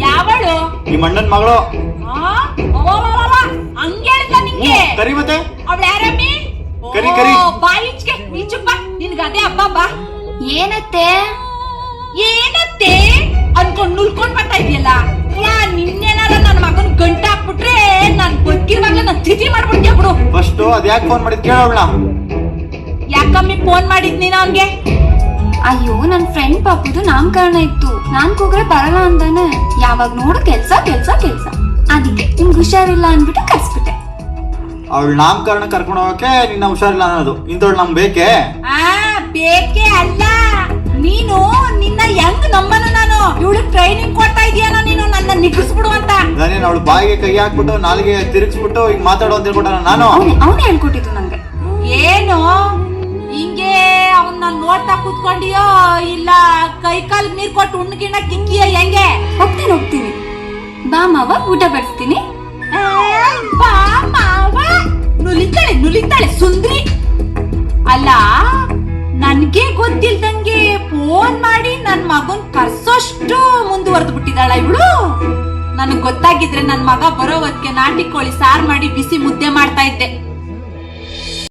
ಯಾವಳು? ನಿಮ್ಮ ಅಣ್ಣನ್ ಮಗಳು. ಹಂಗೇಳಿದ್ಲ ನಿಂಗೆ? ಕರಿ ಮತ್ತೆ ಅವಳು ಯಾರಮ್ಮಿ? ಕರಿ ಕರಿ. ಬಾಯಿಚ್ಕೆ ಈಚುಪ್ಪ, ನಿನ್ಗೆ ಅದೇ ಹಬ್ಬ ಬಾ. ಏನತ್ತೆ ಏನತ್ತೆ ಅನ್ಕೊಂಡ್ ನುಲ್ಕೊಂಡ್ ಬರ್ತಾ ಇದೆಯಲ್ಲ. ನಿನ್ನೇನಾರ ನನ್ ಮಗನ್ ಗಂಟ ಹಾಕ್ಬಿಟ್ರೆ ನಾನ್ ಬದುಕಿರುವಾಗ್ಲೇ ನಾನ್ ತಿಥಿ ಮಾಡ್ಬಿಡ್ತೀಯ ಬಿಡು. ಫಸ್ಟ್ ಅದ್ ಯಾಕೆ ಫೋನ್ ಮಾಡಿದ್ ಕೇಳೋಣ. ಯಾಕಮ್ಮಿ ಫೋನ್ ಮಾಡಿದ್ ನೀನ್ ಅವನ್ಗೆ? ಅಯ್ಯೋ ನನ್ ಫ್ರೆಂಡ್ ಪಾಪುದು ನಾಮಕರಣ ಇತ್ತು, ನಾನ್ ಕೂಗ್ರೆ ಬರಲ್ಲ ಅಂತಾನೆ. ಯಾವಾಗ ನೋಡು ಕೆಲ್ಸ ಕೆಲ್ಸ ಕೆಲ್ಸ, ಅದಕ್ಕೆ ನಿಮ್ಗೆ ಹುಷಾರಿಲ್ಲ ಅನ್ಬಿಟ್ಟು ಕರ್ಸ್ಬಿಟ್ಟೆ. ಅವಳ ನಾಮಕರಣ ಕರ್ಕೊಂಡು ಹೋಗಕ್ಕೆ ನಿನ್ನ ಹುಷಾರಿಲ್ಲ ಅನ್ನೋದು ಇಂಥವ್ಳು ನಮ್ ಬೇಕೆ? ಬೇಕೇ ಅಲ್ಲ, ನೀನು ನಿನ್ನ ಹೆಂಗ್ ನಂಬನು ನಾನು? ಇವಳು ಟ್ರೈನಿಂಗ್ ಕೊಡ್ತಾ ಇದೀಯನ ನೀನು ನನ್ನ ನಿಗ್ರಿಸ್ಬಿಡು ಅಂತ. ನಾನೇನು ಅವಳು ಬಾಯಿಗೆ ಕೈ ಹಾಕ್ಬಿಟ್ಟು ನಾಲಿಗೆ ತಿರುಗಿಸ್ಬಿಟ್ಟು ಈಗ ಮಾತಾಡೋ ಅಂತ ಹೇಳ್ಕೊಟ್ಟ ನಾನು. ಅವನೇ ಹೇಳ್ಕೊಟ್ಟಿದ್ದು ನಂಗೆ. ಏನು ಹಿಂಗೆ ಅವನ್ನ ನೋಡ್ತಾ ಕೂತ್ಕೊಂಡಿಯೋ ಇಲ್ಲ ಕೈ ಕಾಲ್ ನೀರ್ ಕೊಟ್ಟು ಉಣ್ಗಿಣ ಕಿಕ್ಕಿಯ ಹೆಂಗೆ? ಹೋಗ್ತೀನಿ ಬಾ ಮಾವ, ಊಟ ಬಡಿಸ್ತೀನಿ. ಬಾ ಮಾವ. ನುಲಿತಾಳೆ ಸುಂದ್ರಿ. ಅಲ್ಲ ನನ್ಗೆ ಗೊತ್ತಿಲ್ದಂಗೆ ಫೋನ್ ಮಾಡಿ ನನ್ ಮಗನ್ ಕರ್ಸೋಷ್ಟು ಮುಂದುವರೆದು ಬಿಟ್ಟಿದ್ದಾಳ ಇವಳು. ನನಗ್ ಗೊತ್ತಾಗಿದ್ರೆ ನನ್ ಮಗ ಬರೋ ಹೊತ್ತಿಗೆ ನಾಟಿ ಕೋಳಿ ಸಾರ್ ಮಾಡಿ ಬಿಸಿ ಮುದ್ದೆ ಮಾಡ್ತಾ ಇದ್ದೆ.